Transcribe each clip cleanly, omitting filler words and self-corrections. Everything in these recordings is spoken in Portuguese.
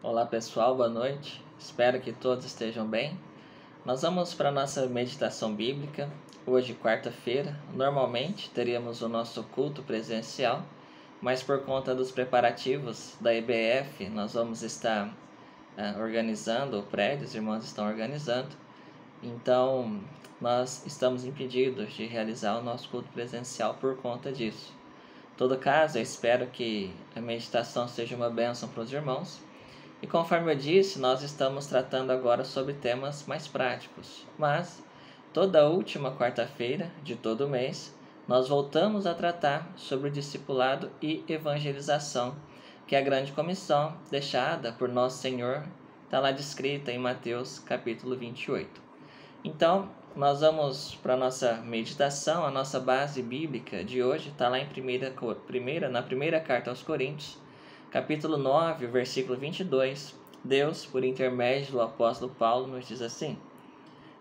Olá pessoal, boa noite. Espero que todos estejam bem. Nós vamos para a nossa meditação bíblica. Hoje, quarta-feira, normalmente teríamos o nosso culto presencial, mas por conta dos preparativos da EBF, nós vamos estar organizando o prédio, os irmãos estão organizando. Então, nós estamos impedidos de realizar o nosso culto presencial por conta disso. Em todo caso, eu espero que a meditação seja uma bênção para os irmãos. E conforme eu disse, nós estamos tratando agora sobre temas mais práticos. Mas, toda última quarta-feira de todo mês, nós voltamos a tratar sobre o discipulado e evangelização, que é a grande comissão deixada por Nosso Senhor, está lá descrita em Mateus capítulo 28. Então, nós vamos para a nossa meditação, a nossa base bíblica de hoje está lá na primeira carta aos Coríntios, capítulo 9, versículo 22. Deus, por intermédio do apóstolo Paulo, nos diz assim: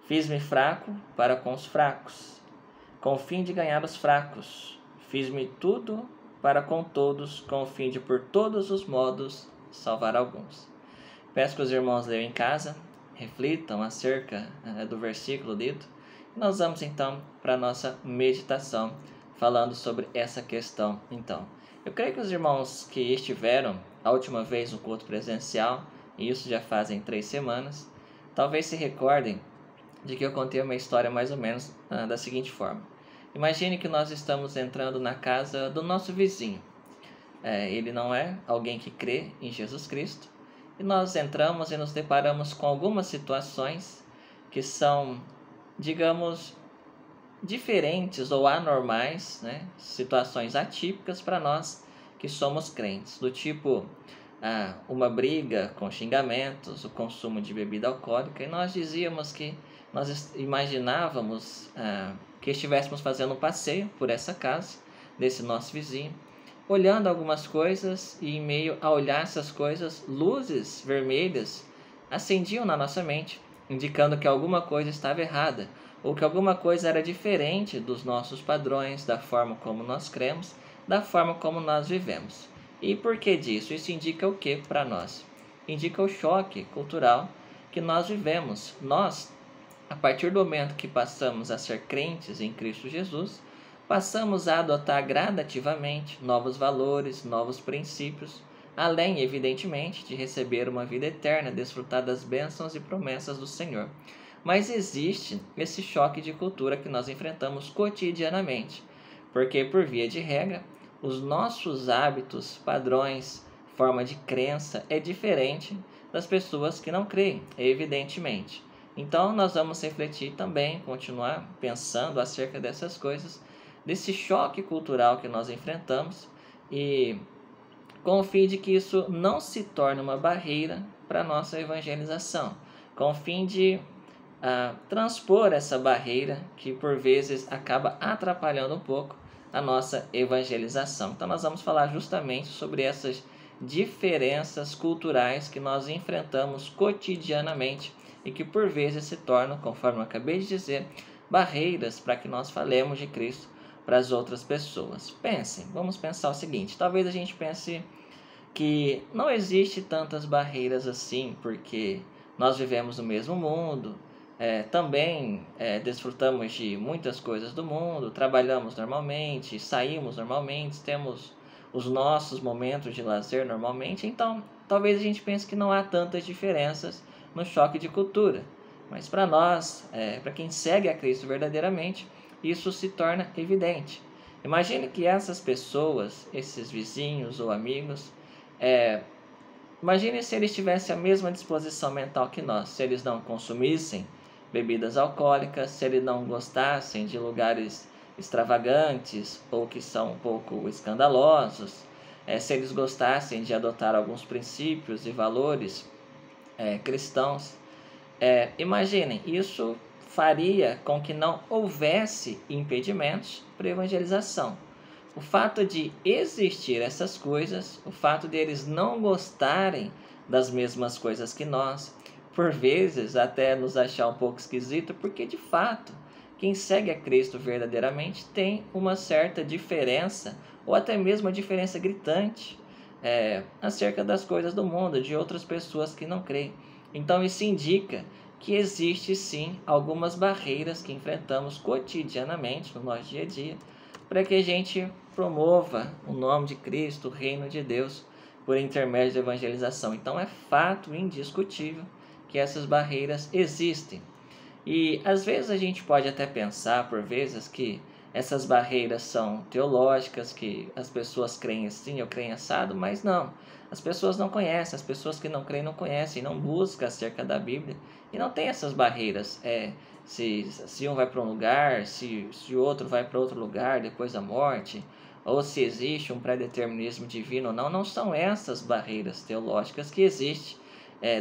Fiz-me fraco para com os fracos, com o fim de ganhar os fracos. Fiz-me tudo para com todos, com o fim de por todos os modos salvar alguns. Peço que os irmãos leiam em casa, reflitam acerca do versículo dito. E nós vamos então para a nossa meditação, falando sobre essa questão. Então, eu creio que os irmãos que estiveram a última vez no culto presencial, e isso já fazem 3 semanas, talvez se recordem de que eu contei uma história mais ou menos da seguinte forma. Imagine que nós estamos entrando na casa do nosso vizinho. Ele não é alguém que crê em Jesus Cristo, e nós entramos e nos deparamos com algumas situações que são, digamos, diferentes ou anormais, né? Situações atípicas para nós que somos crentes, do tipo uma briga com xingamentos, o consumo de bebida alcoólica, e nós dizíamos que nós imaginávamos que estivéssemos fazendo um passeio por essa casa desse nosso vizinho, olhando algumas coisas, e em meio a olhar essas coisas, luzes vermelhas acendiam na nossa mente, indicando que alguma coisa estava errada, ou que alguma coisa era diferente dos nossos padrões, da forma como nós cremos, da forma como nós vivemos. E por que disso? Isso indica o que para nós? Indica o choque cultural que nós vivemos. Nós, a partir do momento que passamos a ser crentes em Cristo Jesus, passamos a adotar gradativamente novos valores, novos princípios, além, evidentemente, de receber uma vida eterna, desfrutar das bênçãos e promessas do Senhor. Mas existe esse choque de cultura que nós enfrentamos cotidianamente, porque, por via de regra, os nossos hábitos, padrões, forma de crença é diferente das pessoas que não creem, evidentemente. Então, nós vamos refletir também, continuar pensando acerca dessas coisas, desse choque cultural que nós enfrentamos, e com o fim de que isso não se torne uma barreira para a nossa evangelização, com o fim de transpor essa barreira que por vezes acaba atrapalhando um pouco a nossa evangelização. Então nós vamos falar justamente sobre essas diferenças culturais que nós enfrentamos cotidianamente e que por vezes se tornam, conforme eu acabei de dizer, barreiras para que nós falemos de Cristo para as outras pessoas. Pensem, vamos pensar o seguinte: talvez a gente pense que não existe tantas barreiras assim, porque nós vivemos no mesmo mundo, também desfrutamos de muitas coisas do mundo, trabalhamos normalmente, saímos normalmente, temos os nossos momentos de lazer normalmente, então talvez a gente pense que não há tantas diferenças no choque de cultura. Mas para nós, para quem segue a Cristo verdadeiramente, isso se torna evidente. Imagine que essas pessoas, esses vizinhos ou amigos, imagine se eles tivessem a mesma disposição mental que nós, se eles não consumissem bebidas alcoólicas, se eles não gostassem de lugares extravagantes ou que são um pouco escandalosos, se eles gostassem de adotar alguns princípios e valores cristãos. Imaginem, isso faria com que não houvesse impedimentos para a evangelização. O fato de existir essas coisas, o fato de eles não gostarem das mesmas coisas que nós, por vezes até nos achar um pouco esquisito, porque de fato, quem segue a Cristo verdadeiramente tem uma certa diferença, ou até mesmo uma diferença gritante, acerca das coisas do mundo, de outras pessoas que não creem. Então isso indica que existe sim algumas barreiras que enfrentamos cotidianamente no nosso dia a dia, para que a gente promova o nome de Cristo, o reino de Deus, por intermédio da evangelização. Então é fato indiscutível que essas barreiras existem. E às vezes a gente pode até pensar, por vezes, que essas barreiras são teológicas, que as pessoas creem assim ou creem assado, mas não. As pessoas não conhecem, as pessoas que não creem não conhecem, não buscam acerca da Bíblia e não tem essas barreiras. Se um vai para um lugar, se o outro vai para outro lugar depois da morte, ou se existe um pré-determinismo divino ou não, não são essas barreiras teológicas que existem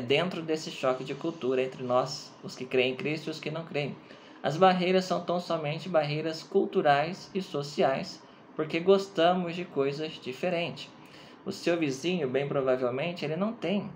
dentro desse choque de cultura entre nós, os que creem em Cristo e os que não creem. As barreiras são tão somente barreiras culturais e sociais, porque gostamos de coisas diferentes. O seu vizinho, bem provavelmente, ele não tem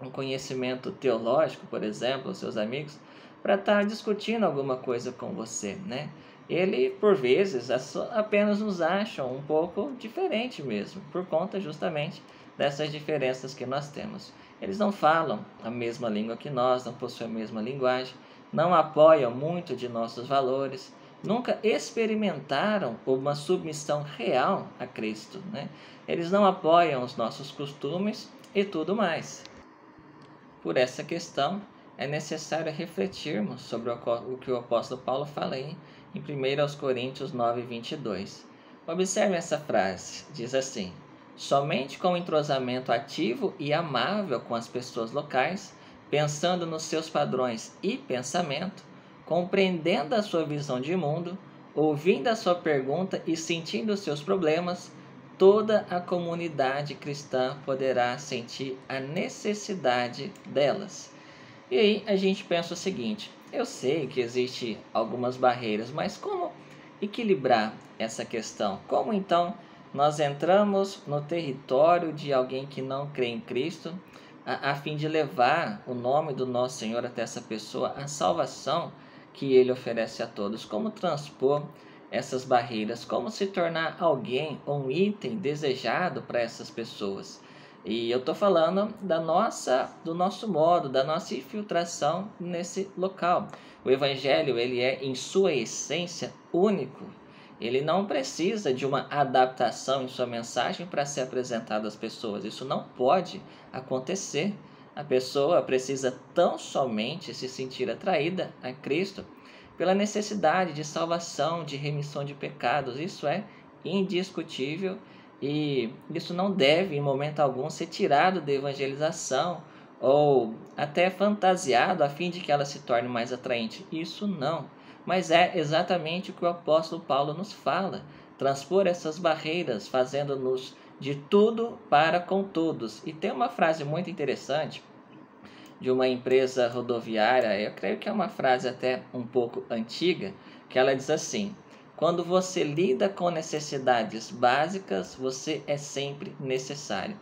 um conhecimento teológico, por exemplo, os seus amigos, para estar discutindo alguma coisa com você, né? Ele, por vezes, apenas nos acham um pouco diferente mesmo, por conta justamente dessas diferenças que nós temos. Eles não falam a mesma língua que nós, não possuem a mesma linguagem, não apoiam muito de nossos valores, nunca experimentaram uma submissão real a Cristo, né? Eles não apoiam os nossos costumes e tudo mais. Por essa questão, é necessário refletirmos sobre o que o apóstolo Paulo fala aí em 1 Coríntios 9, 22. Observe essa frase, diz assim: somente com entrosamento ativo e amável com as pessoas locais, pensando nos seus padrões e pensamento, compreendendo a sua visão de mundo, ouvindo a sua pergunta e sentindo os seus problemas, toda a comunidade cristã poderá sentir a necessidade delas. E aí a gente pensa o seguinte: eu sei que existem algumas barreiras, mas como equilibrar essa questão? Como então nós entramos no território de alguém que não crê em Cristo, a fim de levar o nome do nosso Senhor até essa pessoa, a salvação que Ele oferece a todos? Como transpor essas barreiras? Como se tornar alguém ou um item desejado para essas pessoas? E eu estou falando do nosso modo, da nossa infiltração nesse local. O Evangelho, ele é, em sua essência, único. Ele não precisa de uma adaptação em sua mensagem para ser apresentado às pessoas. Isso não pode acontecer. A pessoa precisa tão somente se sentir atraída a Cristo pela necessidade de salvação, de remissão de pecados. Isso é indiscutível e isso não deve, em momento algum, ser tirado da evangelização ou até fantasiado a fim de que ela se torne mais atraente. Isso não. Mas é exatamente o que o apóstolo Paulo nos fala: transpor essas barreiras, fazendo-nos de tudo para com todos. E tem uma frase muito interessante de uma empresa rodoviária, eu creio que é uma frase até um pouco antiga, que ela diz assim: quando você lida com necessidades básicas, você é sempre necessário.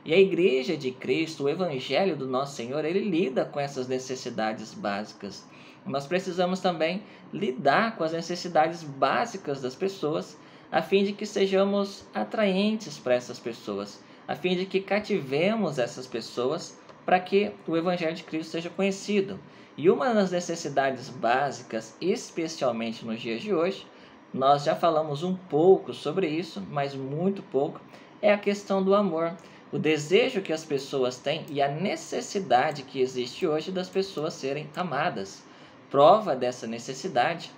E a Igreja de Cristo, o Evangelho do nosso Senhor, ele lida com essas necessidades básicas. Nós precisamos também lidar com as necessidades básicas das pessoas, a fim de que sejamos atraentes para essas pessoas, a fim de que cativemos essas pessoas para que o Evangelho de Cristo seja conhecido. E uma das necessidades básicas, especialmente nos dias de hoje, nós já falamos um pouco sobre isso, mas muito pouco, é a questão do amor. O desejo que as pessoas têm e a necessidade que existe hoje das pessoas serem amadas. Prova dessa necessidade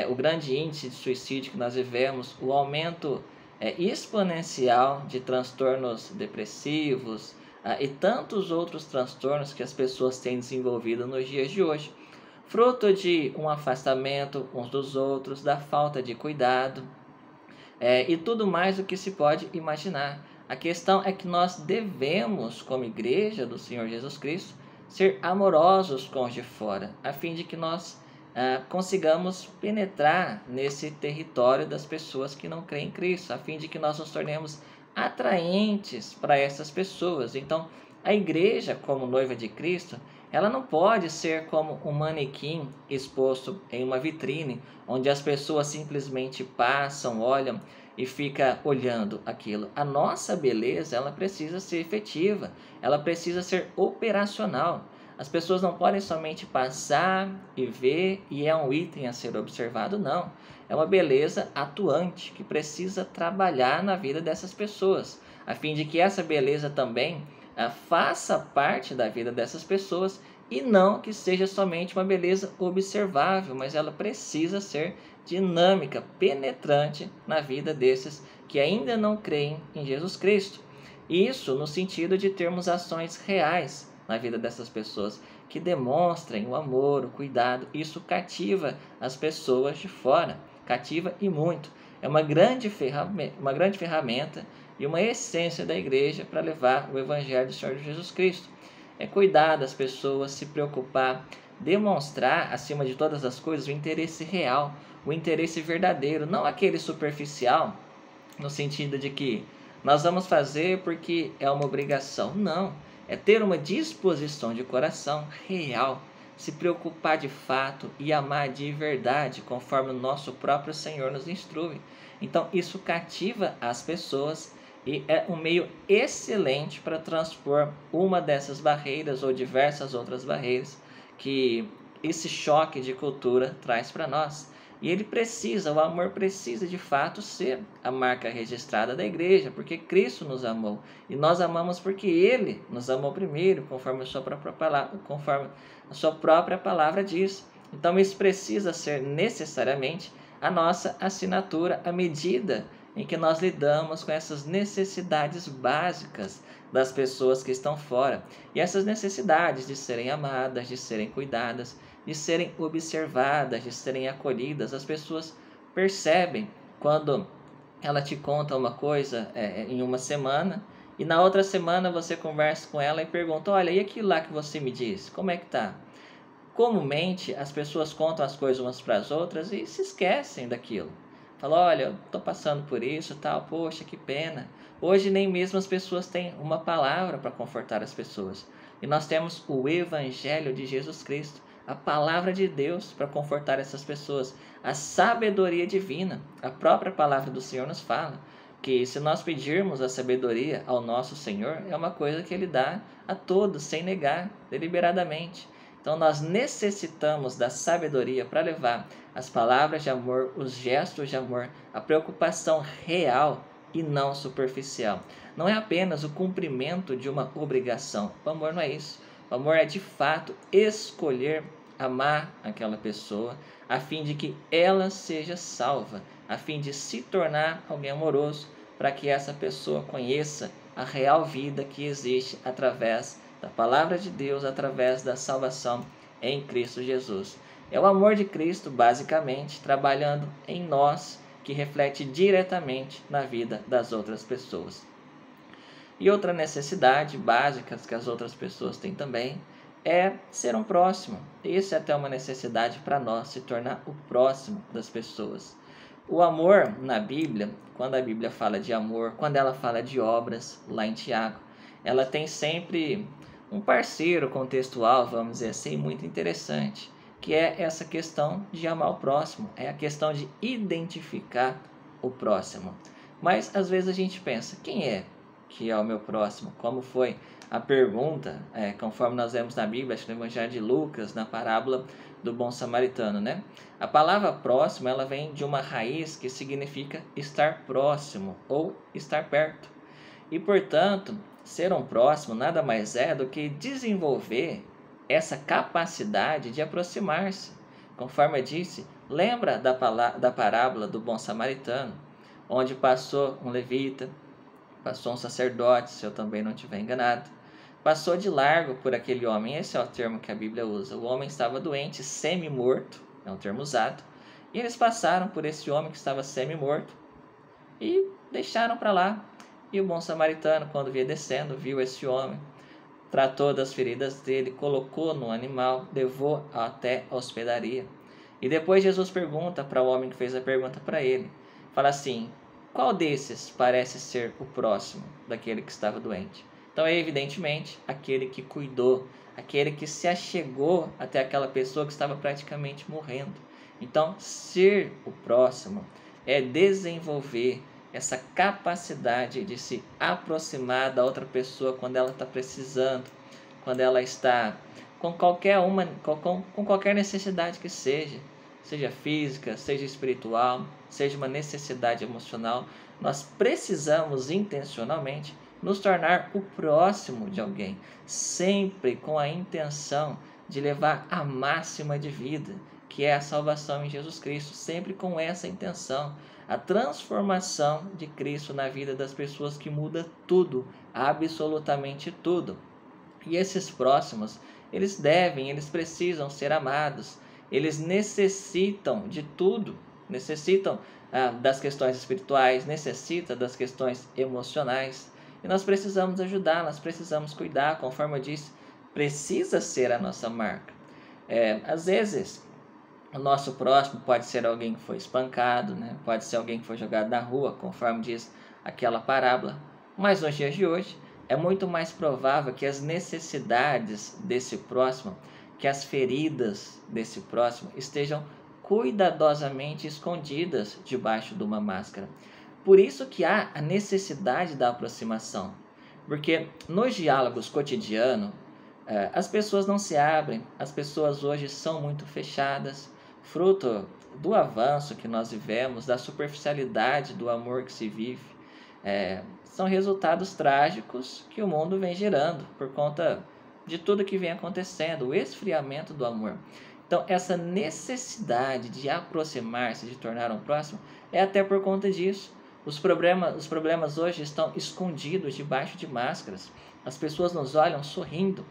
o grande índice de suicídio que nós vivemos, o aumento exponencial de transtornos depressivos e tantos outros transtornos que as pessoas têm desenvolvido nos dias de hoje, fruto de um afastamento uns dos outros, da falta de cuidado e tudo mais o que se pode imaginar. A questão é que nós devemos, como igreja do Senhor Jesus Cristo, ser amorosos com os de fora, a fim de que nós consigamos penetrar nesse território das pessoas que não creem em Cristo, a fim de que nós nos tornemos atraentes para essas pessoas. Então, a igreja, como noiva de Cristo, ela não pode ser como um manequim exposto em uma vitrine, onde as pessoas simplesmente passam, olham e fica olhando aquilo. A nossa beleza, ela precisa ser efetiva, ela precisa ser operacional. As pessoas não podem somente passar e ver e é um item a ser observado, não. É uma beleza atuante que precisa trabalhar na vida dessas pessoas, a fim de que essa beleza também faça parte da vida dessas pessoas e não que seja somente uma beleza observável, mas ela precisa ser dinâmica, penetrante na vida desses que ainda não creem em Jesus Cristo. Isso no sentido de termos ações reais na vida dessas pessoas que demonstrem o amor, o cuidado. Isso cativa as pessoas de fora, cativa e muito. É uma grande ferramenta e uma essência da igreja para levar o evangelho do Senhor Jesus Cristo. É cuidar das pessoas, se preocupar, demonstrar, acima de todas as coisas, o interesse real, o interesse verdadeiro, não aquele superficial, no sentido de que nós vamos fazer porque é uma obrigação. Não, é ter uma disposição de coração real, se preocupar de fato e amar de verdade, conforme o nosso próprio Senhor nos instrui. Então, isso cativa as pessoas e é um meio excelente para transpor uma dessas barreiras ou diversas outras barreiras que esse choque de cultura traz para nós. E o amor precisa de fato ser a marca registrada da igreja, porque Cristo nos amou. E nós amamos porque Ele nos amou primeiro, conforme a sua própria palavra diz. Então isso precisa ser necessariamente a nossa assinatura, à medida em que nós lidamos com essas necessidades básicas das pessoas que estão fora. E essas necessidades de serem amadas, de serem cuidadas, de serem observadas, de serem acolhidas. As pessoas percebem quando ela te conta uma coisa em uma semana e na outra semana você conversa com ela e pergunta: olha, e aquilo lá que você me disse, como é que tá? Comumente as pessoas contam as coisas umas para as outras e se esquecem daquilo. Fala: olha, eu estou passando por isso, tal, poxa, que pena. Hoje nem mesmo as pessoas têm uma palavra para confortar as pessoas. E nós temos o Evangelho de Jesus Cristo, a palavra de Deus para confortar essas pessoas, a sabedoria divina. A própria palavra do Senhor nos fala que se nós pedirmos a sabedoria ao nosso Senhor, é uma coisa que Ele dá a todos, sem negar, deliberadamente. Então nós necessitamos da sabedoria para levar as palavras de amor, os gestos de amor, a preocupação real e não superficial. Não é apenas o cumprimento de uma obrigação. O amor não é isso. O amor é de fato escolher amar aquela pessoa a fim de que ela seja salva, a fim de se tornar alguém amoroso, para que essa pessoa conheça a real vida que existe através da palavra de Deus, através da salvação em Cristo Jesus. É o amor de Cristo, basicamente, trabalhando em nós, que reflete diretamente na vida das outras pessoas. E outra necessidade básica que as outras pessoas têm também é ser um próximo. Isso é até uma necessidade para nós, se tornar o próximo das pessoas. O amor na Bíblia, quando a Bíblia fala de amor, quando ela fala de obras, lá em Tiago, ela tem sempre um parceiro contextual, vamos dizer assim, muito interessante, que é essa questão de amar o próximo, é a questão de identificar o próximo. Mas às vezes a gente pensa: quem é que é o meu próximo? Como foi a pergunta, conforme nós vemos na Bíblia, acho que no Evangelho de Lucas, na parábola do bom samaritano, né? A palavra próximo, ela vem de uma raiz que significa estar próximo ou estar perto. E, portanto, ser um próximo nada mais é do que desenvolver essa capacidade de aproximar-se. Conforme eu disse, lembra da parábola do bom samaritano, onde passou um levita, passou um sacerdote, se eu também não estiver enganado, passou de largo por aquele homem. Esse é o termo que a Bíblia usa. O homem estava doente, semi-morto, é um termo usado, e eles passaram por esse homem que estava semi-morto e deixaram para lá. E o bom samaritano, quando vinha descendo, viu esse homem, tratou das feridas dele, colocou no animal, levou até a hospedaria. E depois Jesus pergunta para o homem que fez a pergunta para ele, fala assim: qual desses parece ser o próximo daquele que estava doente? Então é evidentemente aquele que cuidou, aquele que se achegou até aquela pessoa que estava praticamente morrendo. Então, ser o próximo é desenvolver essa capacidade de se aproximar da outra pessoa quando ela está precisando, quando ela está com com qualquer necessidade que seja física, seja espiritual, seja uma necessidade emocional. Nós precisamos intencionalmente nos tornar o próximo de alguém, sempre com a intenção de levar a máxima de vida, que é a salvação em Jesus Cristo, sempre com essa intenção, a transformação de Cristo na vida das pessoas, que muda tudo, absolutamente tudo. E esses próximos, eles precisam ser amados, eles necessitam de tudo, necessitam das questões espirituais, necessitam das questões emocionais, e nós precisamos ajudar, nós precisamos cuidar, conforme eu disse, precisa ser a nossa marca. Às vezes, o nosso próximo pode ser alguém que foi espancado, né? Pode ser alguém que foi jogado na rua, conforme diz aquela parábola, mas nos dias de hoje, é muito mais provável que as necessidades desse próximo, que as feridas desse próximo estejam cuidadosamente escondidas debaixo de uma máscara. Por isso que há a necessidade da aproximação, porque nos diálogos cotidianos, as pessoas não se abrem, as pessoas hoje são muito fechadas, fruto do avanço que nós vivemos, da superficialidade do amor que se vive. São resultados trágicos que o mundo vem gerando por conta de tudo que vem acontecendo, o esfriamento do amor. Então, essa necessidade de aproximar-se, de tornar um próximo, é até por conta disso. Os problemas hoje estão escondidos debaixo de máscaras. As pessoas nos olham sorrindo,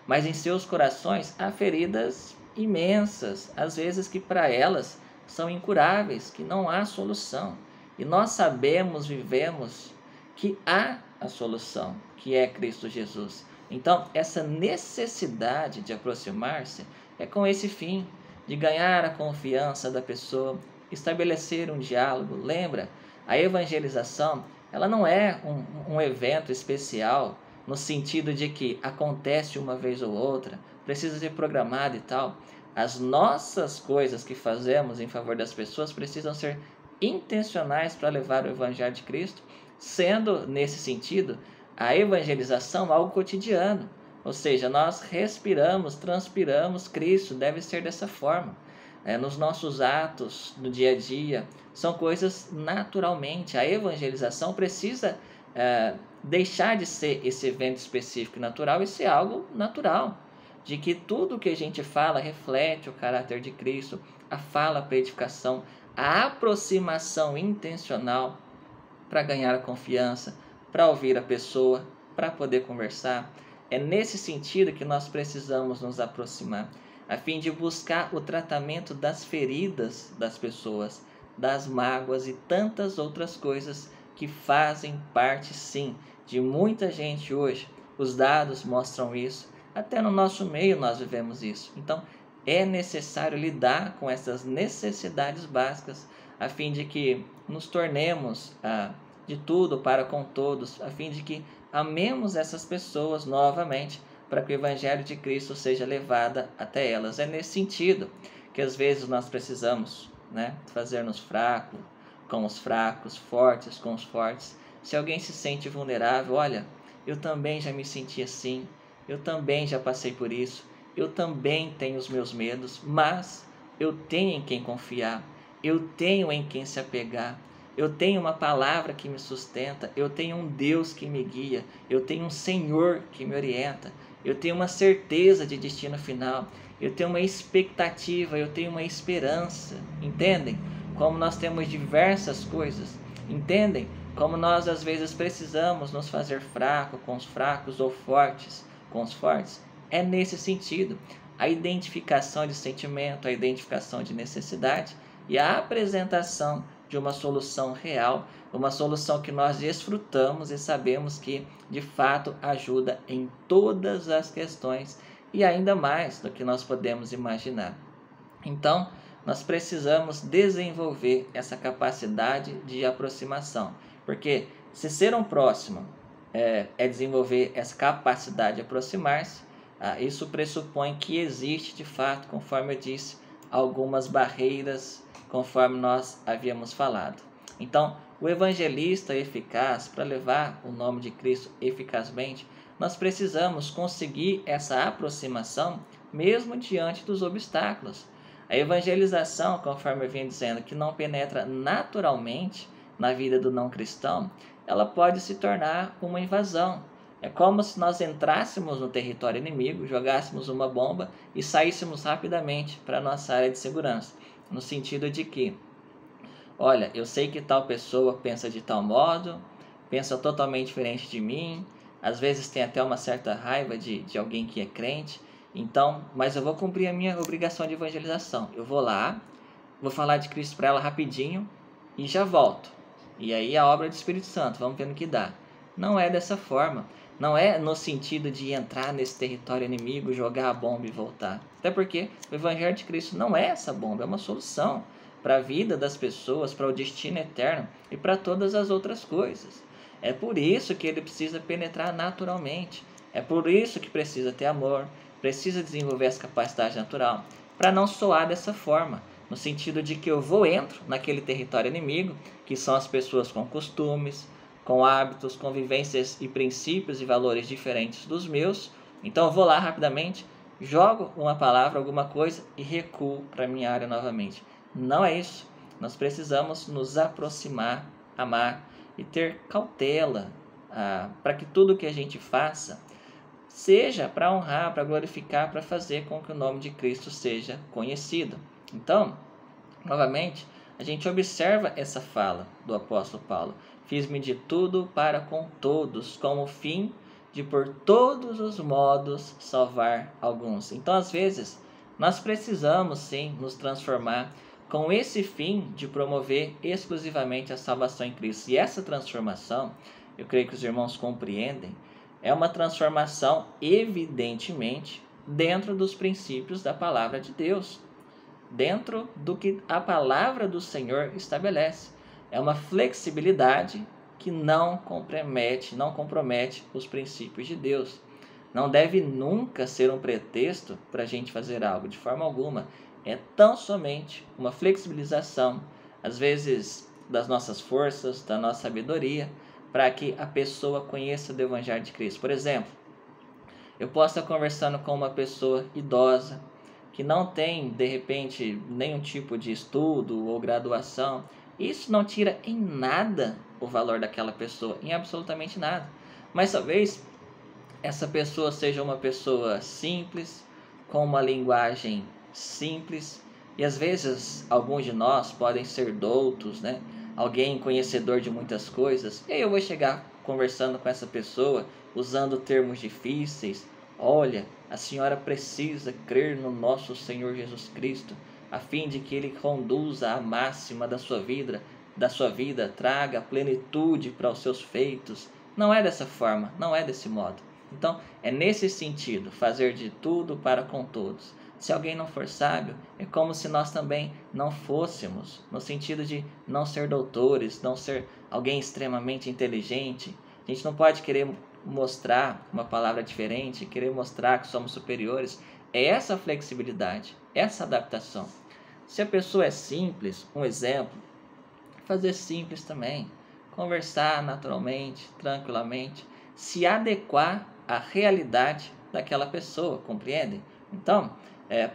mas em seus corações há feridas imensas, às vezes que para elas são incuráveis, que não há solução. E nós sabemos, vivemos, que há a solução, que é Cristo Jesus. Então, essa necessidade de aproximar-se é com esse fim, de ganhar a confiança da pessoa, estabelecer um diálogo. Lembra, a evangelização, ela não é um evento especial, no sentido de que acontece uma vez ou outra, precisa ser programado e tal. As nossas coisas que fazemos em favor das pessoas precisam ser intencionais para levar o Evangelho de Cristo, sendo, nesse sentido, a evangelização algo cotidiano. Ou seja, nós respiramos, transpiramos Cristo, deve ser dessa forma. Nos nossos atos, no dia a dia, são coisas naturalmente. A evangelização precisa deixar de ser esse evento específico e natural e ser algo natural, de que tudo que a gente fala reflete o caráter de Cristo, a fala para edificação, a aproximação intencional para ganhar a confiança, para ouvir a pessoa, para poder conversar. É nesse sentido que nós precisamos nos aproximar, a fim de buscar o tratamento das feridas das pessoas, das mágoas e tantas outras coisas que fazem parte, sim, de muita gente hoje. Os dados mostram isso, até no nosso meio nós vivemos isso. Então, é necessário lidar com essas necessidades básicas, a fim de que nos tornemos de tudo para com todos, a fim de que amemos essas pessoas novamente, para que o Evangelho de Cristo seja levado até elas. É nesse sentido que às vezes nós precisamos, fazer-nos fracos com os fracos, fortes com os fortes. Se alguém se sente vulnerável, olha, eu também já me senti assim, eu também já passei por isso, eu também tenho os meus medos, mas eu tenho em quem confiar, eu tenho em quem se apegar, eu tenho uma palavra que me sustenta, eu tenho um Deus que me guia, eu tenho um Senhor que me orienta, eu tenho uma certeza de destino final, eu tenho uma expectativa, eu tenho uma esperança. Entendem? Como nós temos diversas coisas. Entendem? Como nós às vezes precisamos nos fazer fraco com os fracos ou fortes com os fortes. É nesse sentido. A identificação de sentimento, a identificação de necessidade e a apresentação de uma solução real, uma solução que nós desfrutamos e sabemos que, de fato, ajuda em todas as questões e ainda mais do que nós podemos imaginar. Então, nós precisamos desenvolver essa capacidade de aproximação, porque se ser um próximo é desenvolver essa capacidade de aproximar-se, isso pressupõe que existe, de fato, conforme eu disse, algumas barreiras, conforme nós havíamos falado. Então, o evangelista eficaz, para levar o nome de Cristo eficazmente, nós precisamos conseguir essa aproximação mesmo diante dos obstáculos. A evangelização, conforme eu vinha dizendo, que não penetra naturalmente na vida do não cristão, ela pode se tornar uma invasão. É como se nós entrássemos no território inimigo, jogássemos uma bomba e saíssemos rapidamente para a nossa área de segurança. No sentido de que, olha, eu sei que tal pessoa pensa de tal modo, pensa totalmente diferente de mim, às vezes tem até uma certa raiva de alguém que é crente, então, mas eu vou cumprir a minha obrigação de evangelização. Eu vou lá, vou falar de Cristo para ela rapidinho e já volto. E aí a obra do Espírito Santo, vamos ver no que dá. Não é dessa forma. Não é no sentido de entrar nesse território inimigo, jogar a bomba e voltar. Até porque o Evangelho de Cristo não é essa bomba, é uma solução para a vida das pessoas, para o destino eterno e para todas as outras coisas. É por isso que ele precisa penetrar naturalmente. É por isso que precisa ter amor, precisa desenvolver essa capacidade natural, para não soar dessa forma, no sentido de que eu entro naquele território inimigo, que são as pessoas com costumes, com hábitos, convivências e princípios e valores diferentes dos meus. Então eu vou lá rapidamente, jogo uma palavra, alguma coisa e recuo para a minha área novamente. Não é isso. Nós precisamos nos aproximar, amar e ter cautela para que tudo que a gente faça seja para honrar, para glorificar, para fazer com que o nome de Cristo seja conhecido. Então, novamente, a gente observa essa fala do apóstolo Paulo. Fiz-me de tudo para com todos, com o fim de por todos os modos salvar alguns. Então, às vezes, nós precisamos sim nos transformar com esse fim de promover exclusivamente a salvação em Cristo. E essa transformação, eu creio que os irmãos compreendem, é uma transformação evidentemente dentro dos princípios da palavra de Deus, dentro do que a palavra do Senhor estabelece. É uma flexibilidade que não compromete os princípios de Deus. Não deve nunca ser um pretexto para a gente fazer algo, de forma alguma. É tão somente uma flexibilização, às vezes das nossas forças, da nossa sabedoria, para que a pessoa conheça do Evangelho de Cristo. Por exemplo, eu posso estar conversando com uma pessoa idosa, que não tem, de repente, nenhum tipo de estudo ou graduação. Isso não tira em nada o valor daquela pessoa, em absolutamente nada. Mas talvez essa pessoa seja uma pessoa simples, com uma linguagem simples, e às vezes alguns de nós podem ser doutos, né? Alguém conhecedor de muitas coisas, e aí eu vou chegar conversando com essa pessoa, usando termos difíceis. Olha, a senhora precisa crer no nosso Senhor Jesus Cristo, a fim de que Ele conduza a máxima da sua vida, traga plenitude para os seus feitos. Não é dessa forma, não é desse modo. Então, é nesse sentido, fazer de tudo para com todos. Se alguém não for sábio, é como se nós também não fôssemos, no sentido de não ser doutores, não ser alguém extremamente inteligente. A gente não pode querer mostrar uma palavra diferente, querer mostrar que somos superiores. É essa flexibilidade, essa adaptação. Se a pessoa é simples, um exemplo, fazer simples também, conversar naturalmente, tranquilamente, se adequar à realidade daquela pessoa, compreendem? Então,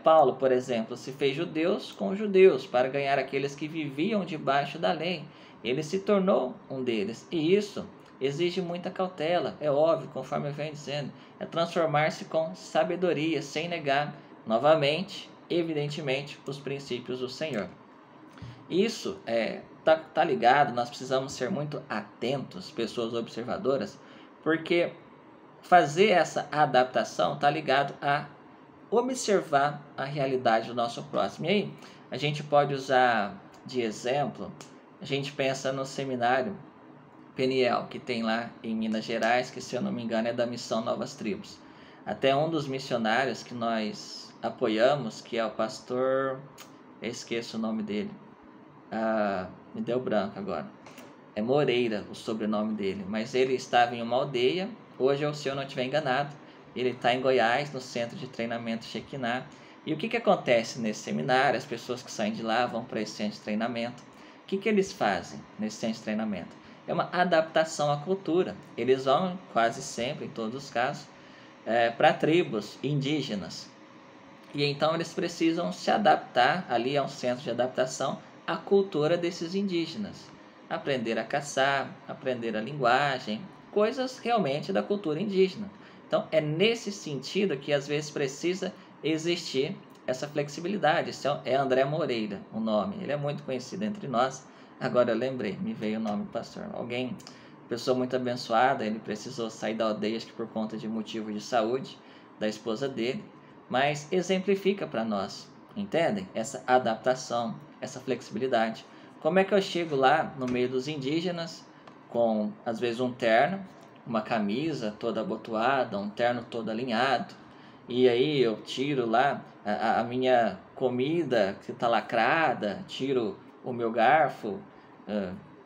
Paulo, por exemplo, se fez judeus com judeus para ganhar aqueles que viviam debaixo da lei. Ele se tornou um deles, e isso exige muita cautela, é óbvio, conforme eu venho dizendo, é transformar-se com sabedoria, sem negar, novamente, evidentemente, os princípios do Senhor. Isso tá ligado, nós precisamos ser muito atentos, pessoas observadoras, porque fazer essa adaptação tá ligado a observar a realidade do nosso próximo. E aí, a gente pode usar de exemplo, a gente pensa no seminário Peniel, que tem lá em Minas Gerais, que se eu não me engano é da Missão Novas Tribos. Até um dos missionários que nós apoiamos, que é o pastor, eu esqueço o nome dele, me deu branco agora, é Moreira o sobrenome dele, mas ele estava em uma aldeia, hoje, se eu não estiver enganado, ele está em Goiás, no centro de treinamento Shekinah. E o que acontece nesse seminário? As pessoas que saem de lá vão para esse centro de treinamento. O que eles fazem nesse centro de treinamento? É uma adaptação à cultura. Eles vão, quase sempre, em todos os casos, para tribos indígenas. E então eles precisam se adaptar, ali é um centro de adaptação, à cultura desses indígenas. Aprender a caçar, aprender a linguagem, coisas realmente da cultura indígena. Então é nesse sentido que às vezes precisa existir essa flexibilidade. Esse é André Moreira, o nome. Ele é muito conhecido entre nós. Agora eu lembrei, me veio o nome do pastor. Alguém, pessoa muito abençoada, ele precisou sair da aldeia, acho que por conta de motivo de saúde da esposa dele, mas exemplifica para nós, entendem? Essa adaptação, essa flexibilidade. Como é que eu chego lá no meio dos indígenas com, às vezes, um terno, uma camisa toda abotoada, um terno todo alinhado, e aí eu tiro lá a minha comida que está lacrada, tiro o meu garfo,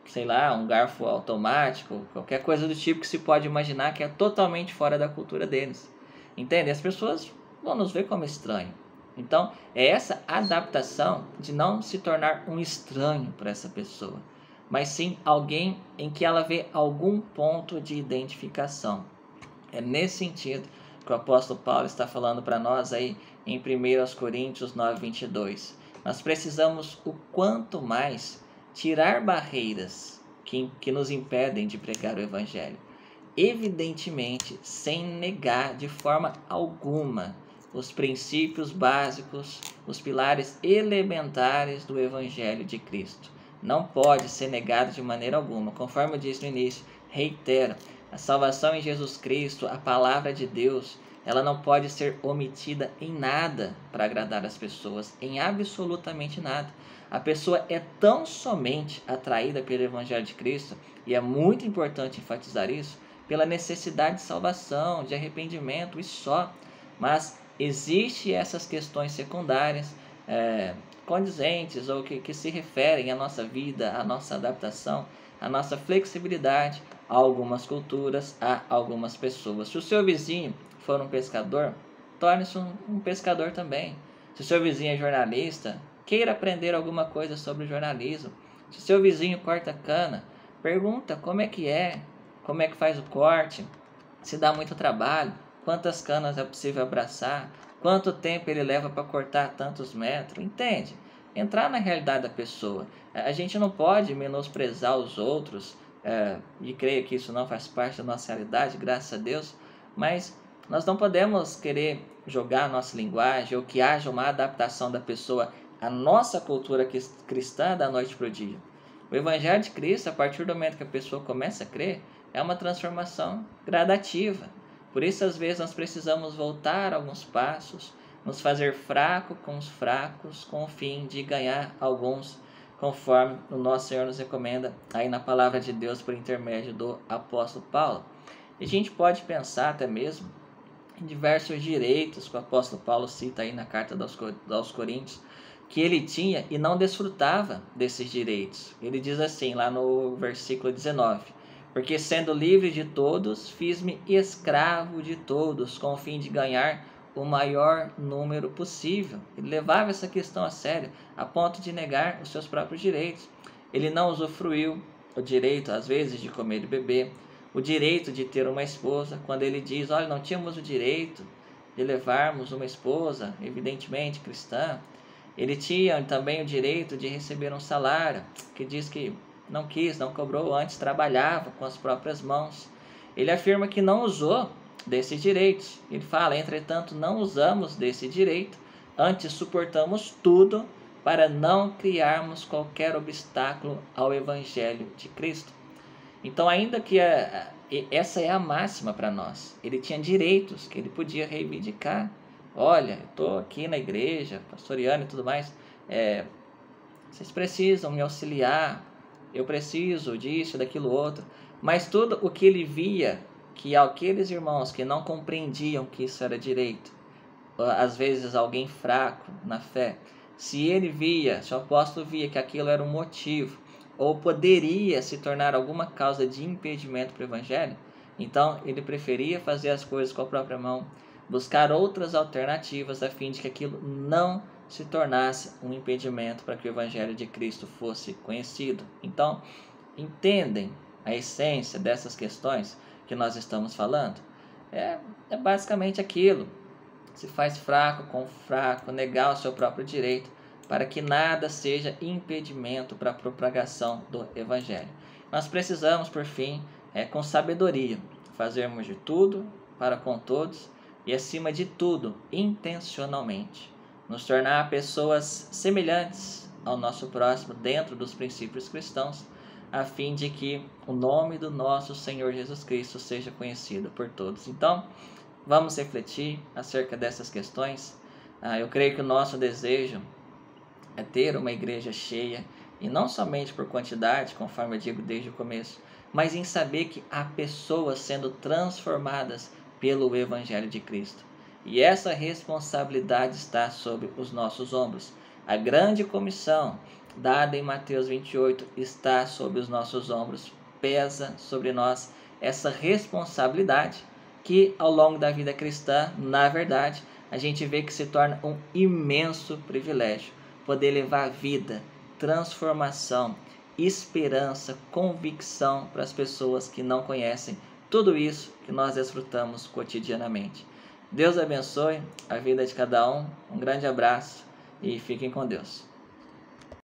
sei lá, um garfo automático, qualquer coisa do tipo que se pode imaginar que é totalmente fora da cultura deles. Entende? As pessoas vão nos ver como estranho. Então, é essa adaptação de não se tornar um estranho para essa pessoa, mas sim alguém em que ela vê algum ponto de identificação. É nesse sentido que o apóstolo Paulo está falando para nós aí em 1 Coríntios 9:22. Nós precisamos o quanto mais tirar barreiras que nos impedem de pregar o evangelho. Evidentemente, sem negar de forma alguma os princípios básicos, os pilares elementares do Evangelho de Cristo. Não pode ser negado de maneira alguma. Conforme eu disse no início, reitero, a salvação em Jesus Cristo, a palavra de Deus, ela não pode ser omitida em nada para agradar as pessoas, em absolutamente nada. A pessoa é tão somente atraída pelo Evangelho de Cristo, e é muito importante enfatizar isso, pela necessidade de salvação, de arrependimento e só. Mas existem essas questões secundárias, condizentes ou que se referem à nossa vida, à nossa adaptação, à nossa flexibilidade a algumas culturas, a algumas pessoas. Se o seu vizinho for um pescador, torne-se um pescador também. Se o seu vizinho é jornalista, queira aprender alguma coisa sobre jornalismo. Se o seu vizinho corta cana, pergunta como é que faz o corte, se dá muito trabalho, quantas canas é possível abraçar, quanto tempo ele leva para cortar tantos metros, entende? Entrar na realidade da pessoa. A gente não pode menosprezar os outros, e creio que isso não faz parte da nossa realidade, graças a Deus, mas nós não podemos querer jogar a nossa linguagem ou que haja uma adaptação da pessoa à nossa cultura cristã da noite para o dia. O Evangelho de Cristo, a partir do momento que a pessoa começa a crer, é uma transformação gradativa. Por isso, às vezes, nós precisamos voltar alguns passos, nos fazer fraco com os fracos, com o fim de ganhar alguns, conforme o nosso Senhor nos recomenda aí na palavra de Deus por intermédio do apóstolo Paulo. E a gente pode pensar até mesmo em diversos direitos que o apóstolo Paulo cita aí na carta aos Coríntios, que ele tinha e não desfrutava desses direitos. Ele diz assim, lá no versículo 19: porque sendo livre de todos, fiz-me escravo de todos, com o fim de ganhar o maior número possível. Ele levava essa questão a sério, a ponto de negar os seus próprios direitos. Ele não usufruiu o direito, às vezes, de comer e beber, o direito de ter uma esposa, quando ele diz, olha, não tínhamos o direito de levarmos uma esposa, evidentemente cristã. Ele tinha também o direito de receber um salário, que diz que não quis, não cobrou, antes trabalhava com as próprias mãos. Ele afirma que não usou desses direitos. Ele fala, entretanto, não usamos desse direito, antes suportamos tudo para não criarmos qualquer obstáculo ao Evangelho de Cristo. Então, ainda que essa é a máxima para nós, ele tinha direitos que ele podia reivindicar. Olha, eu estou aqui na igreja, pastoreando e tudo mais, vocês precisam me auxiliar, eu preciso disso, daquilo outro. Mas tudo o que ele via, que aqueles irmãos que não compreendiam que isso era direito, às vezes alguém fraco na fé, se o apóstolo via que aquilo era um motivo, ou poderia se tornar alguma causa de impedimento para o evangelho, então ele preferia fazer as coisas com a própria mão, buscar outras alternativas a fim de que aquilo não se tornasse um impedimento para que o Evangelho de Cristo fosse conhecido. Então, entendem a essência dessas questões que nós estamos falando? É basicamente aquilo. Se faz fraco com fraco, negar o seu próprio direito, para que nada seja impedimento para a propagação do Evangelho. Nós precisamos, por fim, com sabedoria, fazermos de tudo para com todos e, acima de tudo, intencionalmente, nos tornar pessoas semelhantes ao nosso próximo dentro dos princípios cristãos, a fim de que o nome do nosso Senhor Jesus Cristo seja conhecido por todos. Então, vamos refletir acerca dessas questões. Eu creio que o nosso desejo é ter uma igreja cheia, e não somente por quantidade, conforme eu digo desde o começo, mas em saber que há pessoas sendo transformadas pelo Evangelho de Cristo. E essa responsabilidade está sobre os nossos ombros. A grande comissão dada em Mateus 28 está sobre os nossos ombros. Pesa sobre nós essa responsabilidade que ao longo da vida cristã, na verdade, a gente vê que se torna um imenso privilégio poder levar vida, transformação, esperança, convicção para as pessoas que não conhecem tudo isso que nós desfrutamos cotidianamente. Deus abençoe a vida de cada um, um grande abraço e fiquem com Deus.